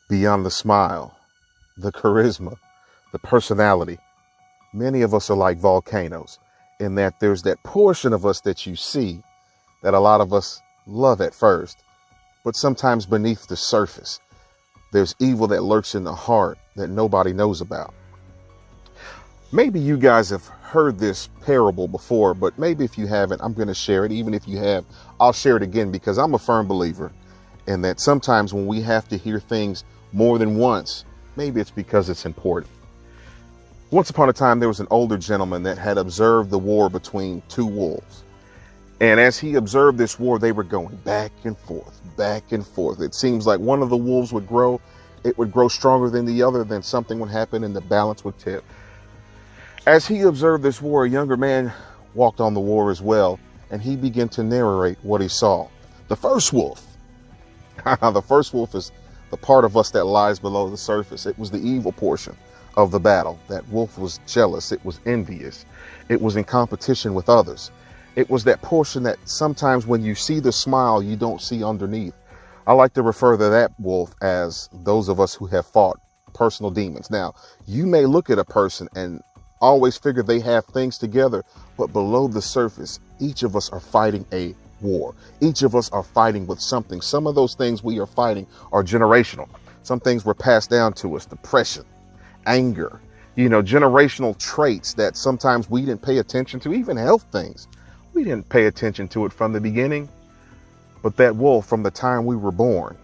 Beyond the smile, the charisma, the personality, many of us are like volcanoes in that there's that portion of us that you see that a lot of us love at first, but sometimes beneath the surface, there's evil that lurks in the heart that nobody knows about. Maybe you guys have heard this parable before, but maybe if you haven't, I'm going to share it. Even if you have, I'll share it again because I'm a firm believer in that sometimes when we have to hear things more than once, maybe it's because it's important. Once upon a time, there was an older gentleman that had observed the war between two wolves. And as he observed this war, they were going back and forth, back and forth. It seems like one of the wolves would grow. It would grow stronger than the other, then something would happen and the balance would tip. As he observed this war, a younger man walked on the war as well, and he began to narrate what he saw. The first wolf. The first wolf is the part of us that lies below the surface. It was the evil portion of the battle. That wolf was jealous. It was envious. It was in competition with others. It was that portion that sometimes when you see the smile, you don't see underneath. I like to refer to that wolf as those of us who have fought personal demons. Now, you may look at a person and always figure they have things together, but below the surface, each of us are fighting a war. Each of us are fighting with something. Some of those things we are fighting are generational. Some things were passed down to us: depression, anger, generational traits that sometimes we didn't pay attention to, even health things. We didn't pay attention to it from the beginning. But that wolf, from the time we were born,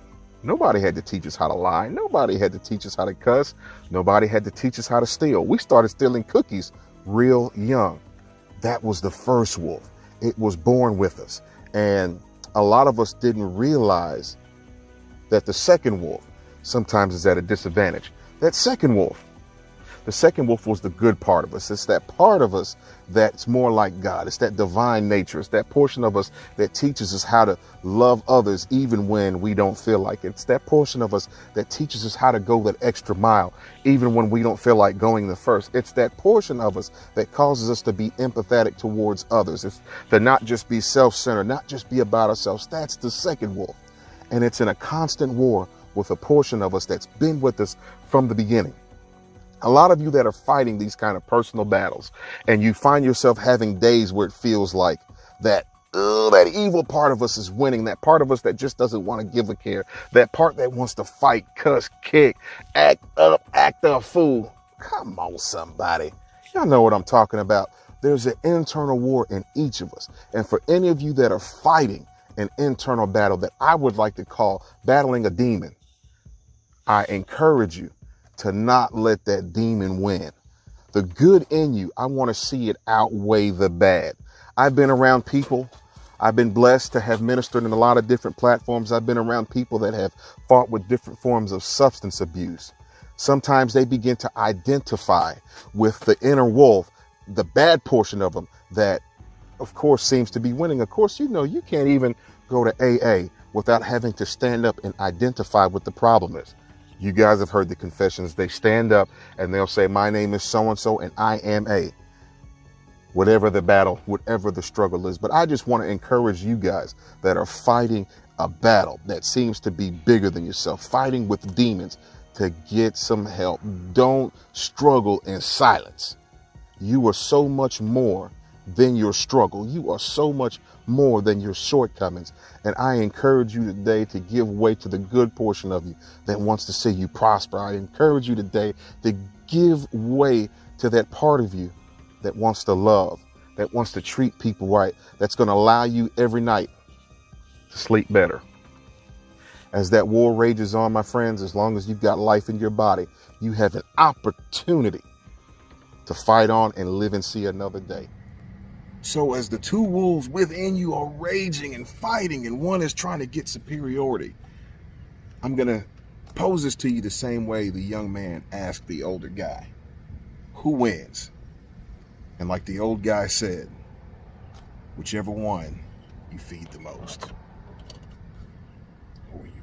nobody had to teach us how to lie. Nobody had to teach us how to cuss. Nobody had to teach us how to steal. We started stealing cookies real young. That was the first wolf. It was born with us. And a lot of us didn't realize that the second wolf sometimes is at a disadvantage. That second wolf, the second wolf was the good part of us. It's that part of us that's more like God. It's that divine nature. It's that portion of us that teaches us how to love others even when we don't feel like it. It's that portion of us that teaches us how to go that extra mile even when we don't feel like going the first. It's that portion of us that causes us to be empathetic towards others. It's to not just be self-centered, not just be about ourselves. That's the second wolf. And it's in a constant war with a portion of us that's been with us from the beginning. A lot of you that are fighting these kind of personal battles, and you find yourself having days where it feels like that evil part of us is winning, that part of us that just doesn't want to give a care, that part that wants to fight, cuss, kick, act a fool. Come on, somebody. Y'all know what I'm talking about. There's an internal war in each of us. And for any of you that are fighting an internal battle that I would like to call battling a demon, I encourage you to not let that demon win. The good in you, I want to see it outweigh the bad. I've been around people. I've been blessed to have ministered in a lot of different platforms. I've been around people that have fought with different forms of substance abuse. Sometimes they begin to identify with the inner wolf, the bad portion of them that, of course, seems to be winning. Of course, you can't even go to AA without having to stand up and identify what the problem is. You guys have heard the confessions. They stand up and they'll say, my name is so-and-so and I am a, whatever the battle, whatever the struggle is. But I just want to encourage you guys that are fighting a battle that seems to be bigger than yourself, fighting with demons, to get some help. Don't struggle in silence. You are so much more than your struggle. You are so much more than your shortcomings. And I encourage you today to give way to the good portion of you that wants to see you prosper. I encourage you today to give way to that part of you that wants to love, that wants to treat people right, that's going to allow you every night to sleep better. As that war rages on, my friends, as long as you've got life in your body, you have an opportunity to fight on and live and see another day. So as the two wolves within you are raging and fighting, and one is trying to get superiority, I'm going to pose this to you the same way the young man asked the older guy, who wins? And like the old guy said, whichever one you feed the most.